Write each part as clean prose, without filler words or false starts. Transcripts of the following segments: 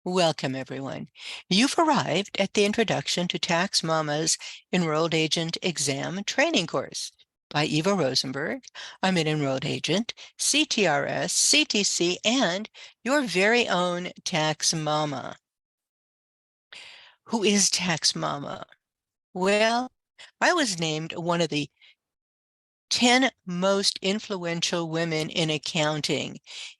Welcome, everyone. You've arrived at the Introduction to TaxMama's Enrolled Agent Exam Training Course by Eva Rosenberg. I'm an enrolled agent, CTRS, CTC, and your very own Tax Mama. Who is Tax Mama? Well, I was named one of the 10 most influential women in accounting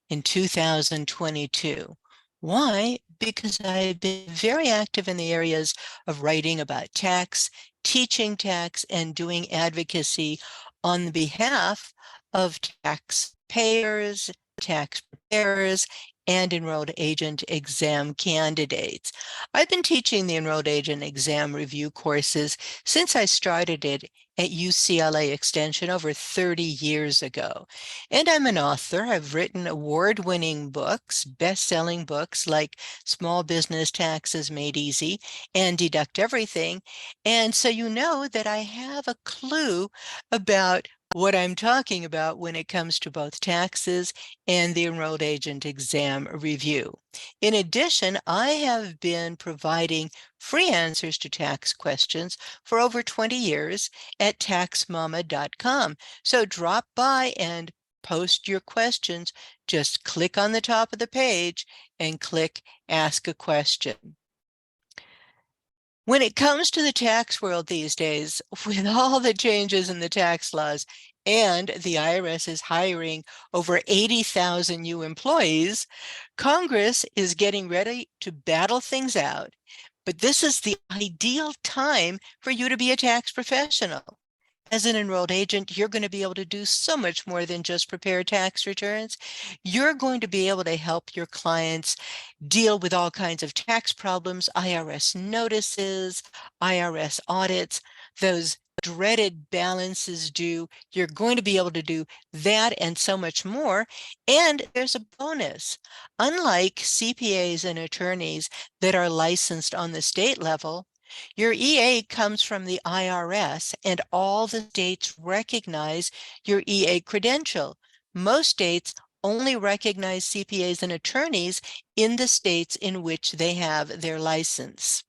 in 2022. Why? Because I've been very active in the areas of writing about tax, teaching tax, and doing advocacy on behalf of taxpayers, tax preparers, and enrolled agent exam candidates. I've been teaching the enrolled agent exam review courses since I started it at UCLA Extension over 30 years ago. And I'm an author. I've written award-winning books, best-selling books like Small Business Taxes Made Easy and Deduct Everything. And so you know that I have a clue about what I'm talking about when it comes to both taxes and the enrolled agent exam review. In addition, I have been providing free answers to tax questions for over 20 years at TaxMama.com. So drop by and post your questions. Just click on the top of the page and click Ask a Question. When it comes to the tax world these days, with all the changes in the tax laws, and the IRS is hiring over 80,000 new employees, Congress is getting ready to battle things out. But this is the ideal time for you to be a tax professional. As an enrolled agent, you're going to be able to do so much more than just prepare tax returns. You're going to be able to help your clients deal with all kinds of tax problems, IRS notices, IRS audits, those dreaded balances due. You're going to be able to do that and so much more. And there's a bonus. Unlike CPAs and attorneys that are licensed on the state level, your EA comes from the IRS, and all the states recognize your EA credential. Most states only recognize CPAs and attorneys in the states in which they have their license.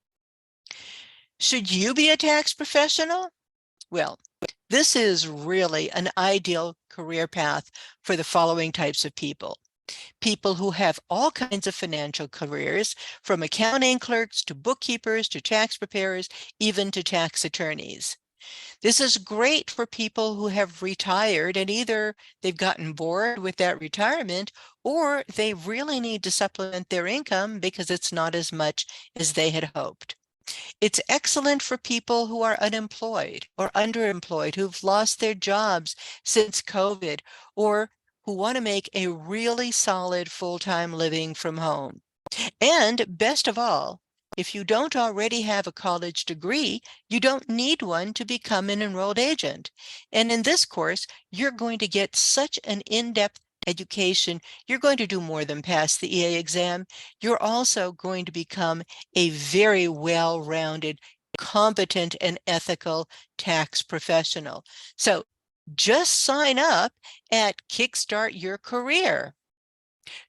Should you be a tax professional? Well, this is really an ideal career path for the following types of people. People who have all kinds of financial careers, from accounting clerks to bookkeepers to tax preparers, even to tax attorneys. This is great for people who have retired and either they've gotten bored with that retirement or they really need to supplement their income because it's not as much as they had hoped. It's excellent for people who are unemployed or underemployed, who've lost their jobs since COVID, or who want to make a really solid full-time living from home. And best of all, if you don't already have a college degree, you don't need one to become an enrolled agent. And in this course, you're going to get such an in-depth education. You're going to do more than pass the EA exam. You're also going to become a very well-rounded, competent, and ethical tax professional. So just sign up at Kickstart Your Career.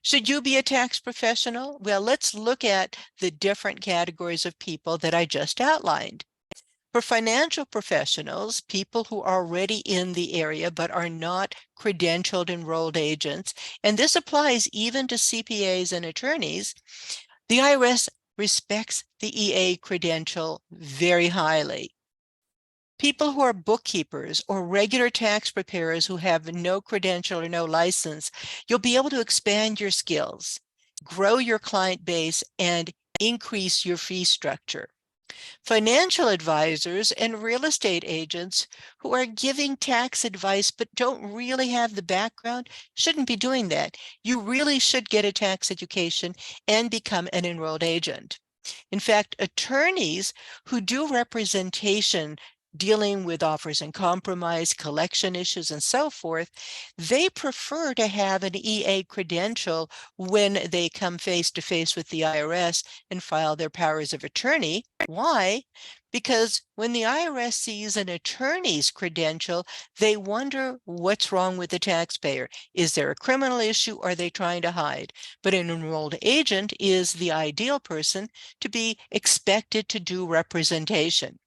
Should you be a tax professional? Well, let's look at the different categories of people that I just outlined. For financial professionals, people who are already in the area but are not credentialed enrolled agents, and this applies even to CPAs and attorneys, the IRS respects the EA credential very highly. People who are bookkeepers or regular tax preparers who have no credential or no license, you'll be able to expand your skills, grow your client base, and increase your fee structure. Financial advisors and real estate agents who are giving tax advice but don't really have the background shouldn't be doing that. You really should get a tax education and become an enrolled agent. In fact, attorneys who do representation dealing with offers and compromise, collection issues, and so forth, they prefer to have an EA credential when they come face to face with the IRS and file their powers of attorney. Why? Because when the IRS sees an attorney's credential, they wonder what's wrong with the taxpayer. Is there a criminal issue? Or are they trying to hide? But an enrolled agent is the ideal person to be expected to do representation.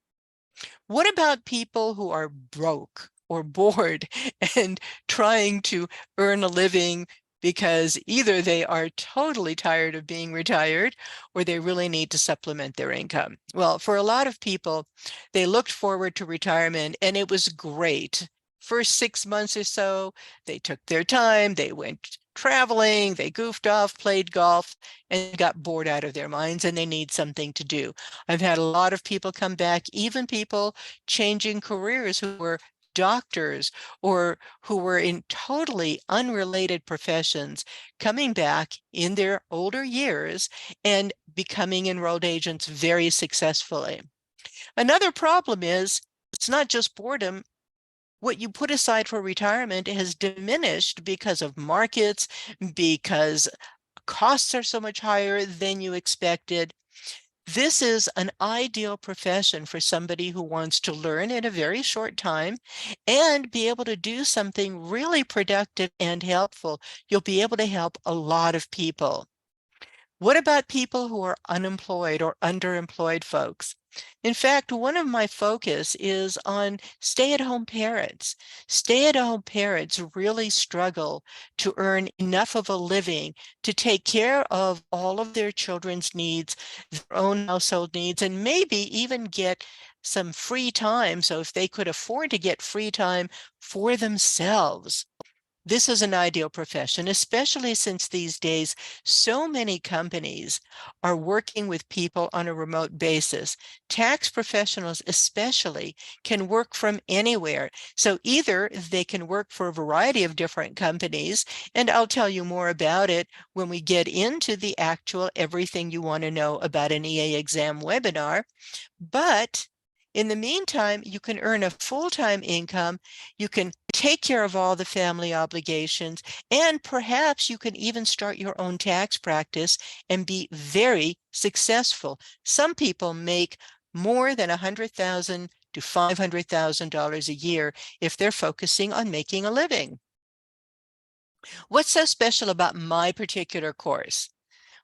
What about people who are broke or bored and trying to earn a living because either they are totally tired of being retired or they really need to supplement their income? Well, for a lot of people, they looked forward to retirement and it was great. First 6 months or so, they took their time, they went traveling, they goofed off, played golf, and got bored out of their minds, and they need something to do. I've had a lot of people come back, even people changing careers who were doctors or who were in totally unrelated professions, coming back in their older years and becoming enrolled agents very successfully. Another problem is it's not just boredom. What you put aside for retirement has diminished because of markets, because costs are so much higher than you expected. This is an ideal profession for somebody who wants to learn in a very short time and be able to do something really productive and helpful. You'll be able to help a lot of people. What about people who are unemployed or underemployed folks? In fact, one of my focus is on stay-at-home parents. Stay-at-home parents really struggle to earn enough of a living to take care of all of their children's needs, their own household needs, and maybe even get some free time. So if they could afford to get free time for themselves, this is an ideal profession, especially since these days so many companies are working with people on a remote basis. Tax professionals especially can work from anywhere. So either they can work for a variety of different companies, and I'll tell you more about it when we get into the actual everything you want to know about an EA exam webinar. But in the meantime, you can earn a full-time income, you can take care of all the family obligations, and perhaps you can even start your own tax practice and be very successful. Some people make more than $100,000 to $500,000 a year if they're focusing on making a living. What's so special about my particular course?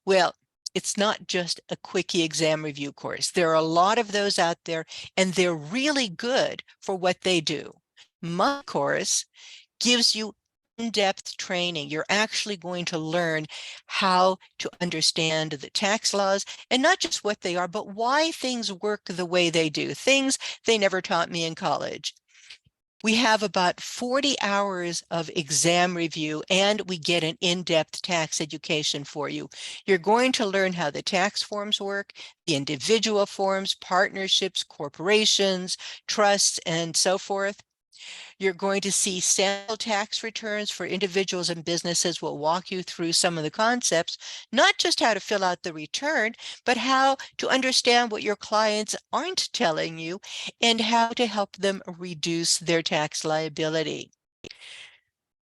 Well, it's not just a quickie exam review course. There are a lot of those out there, and they're really good for what they do. My course gives you in-depth training. You're actually going to learn how to understand the tax laws, and not just what they are, but why things work the way they do, things they never taught me in college. We have about 40 hours of exam review, and we get an in-depth tax education for you. You're going to learn how the tax forms work, the individual forms, partnerships, corporations, trusts, and so forth. You're going to see sample tax returns for individuals and businesses. We'll walk you through some of the concepts, not just how to fill out the return, but how to understand what your clients aren't telling you and how to help them reduce their tax liability.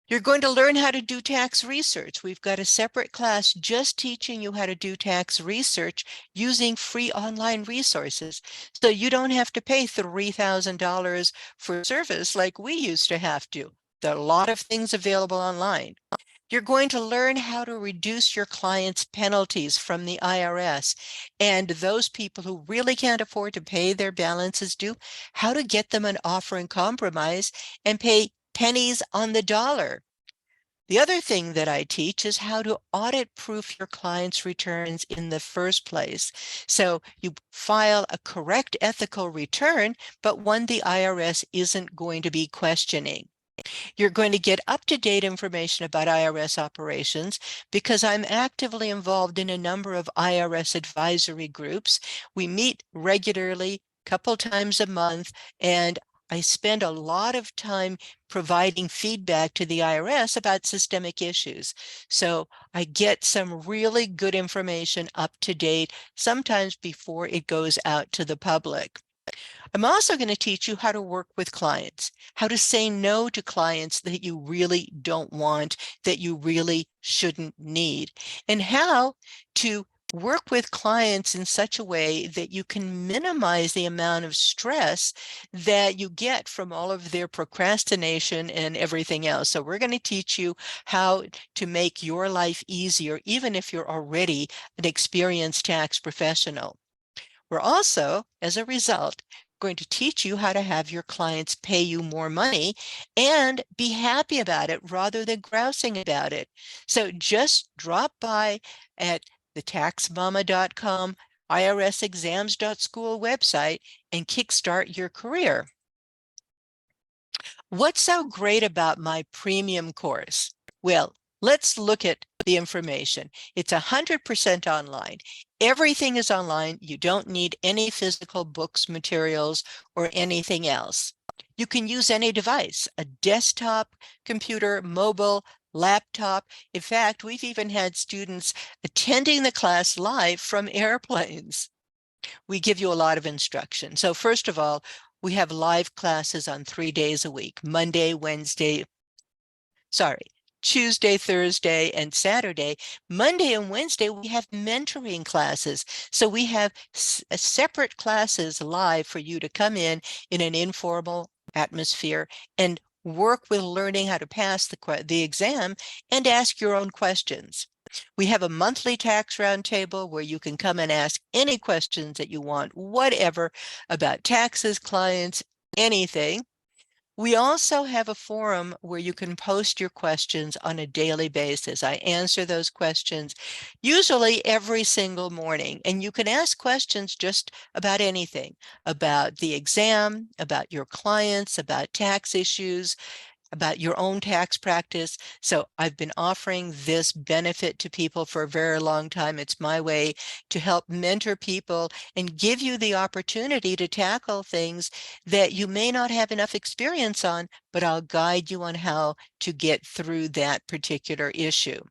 You're going to learn how to do tax research. We've got a separate class just teaching you how to do tax research using free online resources. So you don't have to pay $3,000 for service like we used to have to. There are a lot of things available online. You're going to learn how to reduce your clients' penalties from the IRS, and those people who really can't afford to pay their balances due, how to get them an offer in compromise and pay pennies on the dollar. The other thing that I teach is how to audit proof your client's returns in the first place. So you file a correct ethical return, but one the IRS isn't going to be questioning. You're going to get up-to-date information about IRS operations because I'm actively involved in a number of IRS advisory groups. We meet regularly, a couple times a month, and I spend a lot of time providing feedback to the IRS about systemic issues. So I get some really good information up to date, sometimes before it goes out to the public. I'm also going to teach you how to work with clients, how to say no to clients that you really don't want, that you really shouldn't need, and how to work with clients in such a way that you can minimize the amount of stress that you get from all of their procrastination and everything else. So we're going to teach you how to make your life easier, even if you're already an experienced tax professional. We're also, as a result, going to teach you how to have your clients pay you more money and be happy about it rather than grousing about it. So just drop by at the TaxMama.com IRSexams.school website and kickstart your career. What's so great about my premium course? Well, let's look at the information. It's 100% online. Everything is online. You don't need any physical books, materials, or anything else. You can use any device, a desktop, computer, mobile, laptop. In fact, we've even had students attending the class live from airplanes. We give you a lot of instruction. So first of all, we have live classes on 3 days a week, Tuesday, Thursday, and Saturday. Monday and Wednesday, we have mentoring classes. So we have separate classes live for you to come in an informal atmosphere and work with learning how to pass the exam and ask your own questions. We have a monthly tax roundtable where you can come and ask any questions that you want, whatever, about taxes, clients, anything. We also have a forum where you can post your questions on a daily basis. I answer those questions usually every single morning, and you can ask questions just about anything, about the exam, about your clients, about tax issues, about your own tax practice. So I've been offering this benefit to people for a very long time. It's my way to help mentor people and give you the opportunity to tackle things that you may not have enough experience on, but I'll guide you on how to get through that particular issue.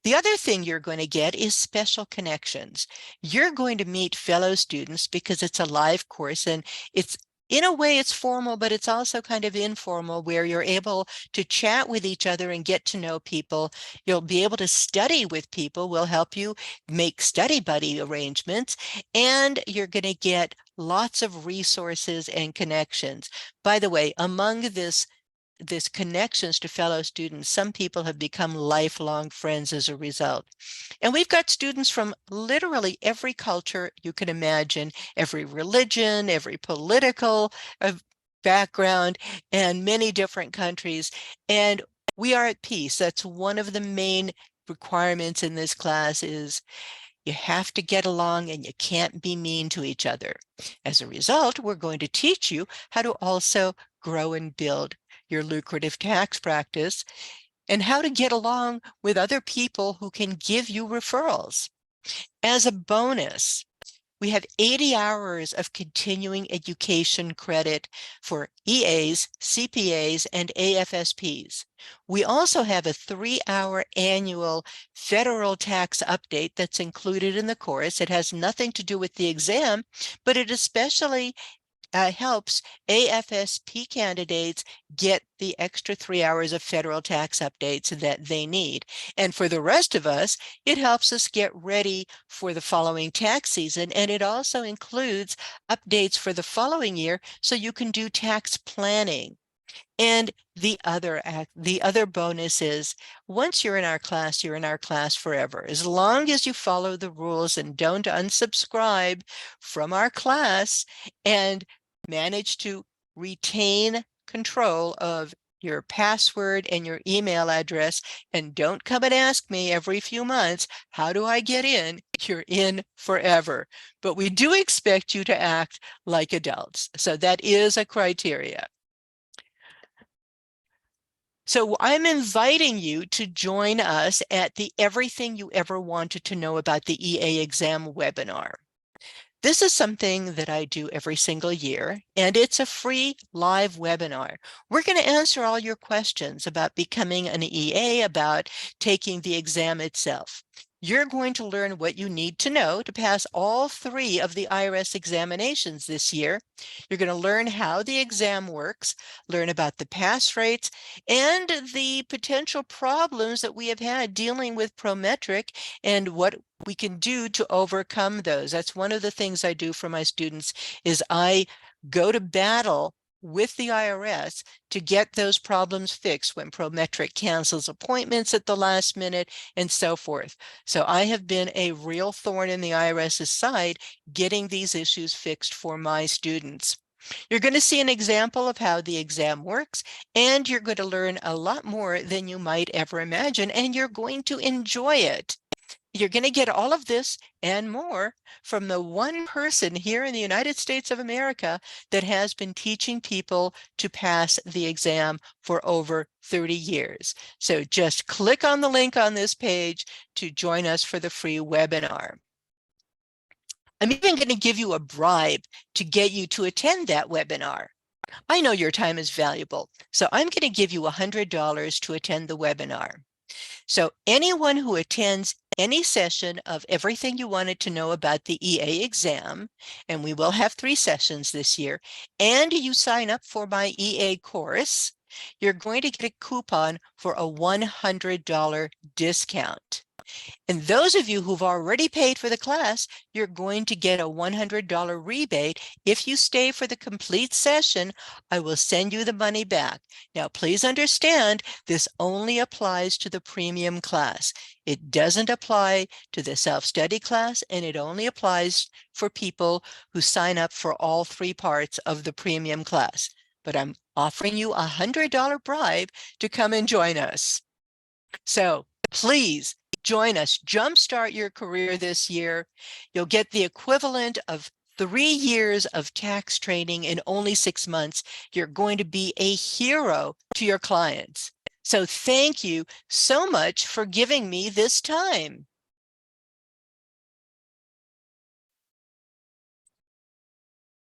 The other thing you're going to get is special connections. You're going to meet fellow students because it's a live course, and it's in a way it's formal, but it's also kind of informal, where you're able to chat with each other and get to know people. You'll be able to study with people. We'll help you make study buddy arrangements, and you're going to get lots of resources and connections. By the way, among this connections to fellow students, some people have become lifelong friends as a result. And we've got students from literally every culture you can imagine, every religion, every political background, and many different countries. And we are at peace. That's one of the main requirements in this class is you have to get along and you can't be mean to each other. As a result, we're going to teach you how to also grow and build your lucrative tax practice and how to get along with other people who can give you referrals. As a bonus, we have 80 hours of continuing education credit for EAs, CPAs, and AFSPs. We also have a 3-hour annual federal tax update that's included in the course. It has nothing to do with the exam, but it especially helps AFSP candidates get the extra 3 hours of federal tax updates that they need. And for the rest of us, it helps us get ready for the following tax season. And it also includes updates for the following year so you can do tax planning. And the other bonus is once you're in our class, you're in our class forever. As long as you follow the rules and don't unsubscribe from our class and manage to retain control of your password and your email address, and don't come and ask me every few months, how do I get in? You're in forever. But we do expect you to act like adults. So that is a criteria. So I'm inviting you to join us at the Everything You Ever Wanted to Know About the EA Exam webinar. This is something that I do every single year, and it's a free live webinar. We're going to answer all your questions about becoming an EA, about taking the exam itself. You're going to learn what you need to know to pass all 3 of the IRS examinations this year. You're going to learn how the exam works, learn about the pass rates, and the potential problems that we have had dealing with Prometric and what we can do to overcome those. That's one of the things I do for my students is I go to battle with the IRS to get those problems fixed when Prometric cancels appointments at the last minute and so forth. So I have been a real thorn in the IRS's side getting these issues fixed for my students. You're going to see an example of how the exam works, and you're going to learn a lot more than you might ever imagine, and you're going to enjoy it. You're going to get all of this and more from the one person here in the United States of America that has been teaching people to pass the exam for over 30 years. So just click on the link on this page to join us for the free webinar. I'm even going to give you a bribe to get you to attend that webinar. I know your time is valuable, so I'm going to give you $100 to attend the webinar. So anyone who attends any session of everything you wanted to know about the EA exam, and we will have 3 sessions this year, and you sign up for my EA course, you're going to get a coupon for a $100 discount. And those of you who've already paid for the class, you're going to get a $100 rebate. If you stay for the complete session, I will send you the money back. Now, please understand, this only applies to the premium class. It doesn't apply to the self-study class, and it only applies for people who sign up for all 3 parts of the premium class. But I'm offering you a $100 bribe to come and join us. So please join us, jumpstart your career this year. You'll get the equivalent of 3 years of tax training in only 6 months. You're going to be a hero to your clients. So thank you so much for giving me this time.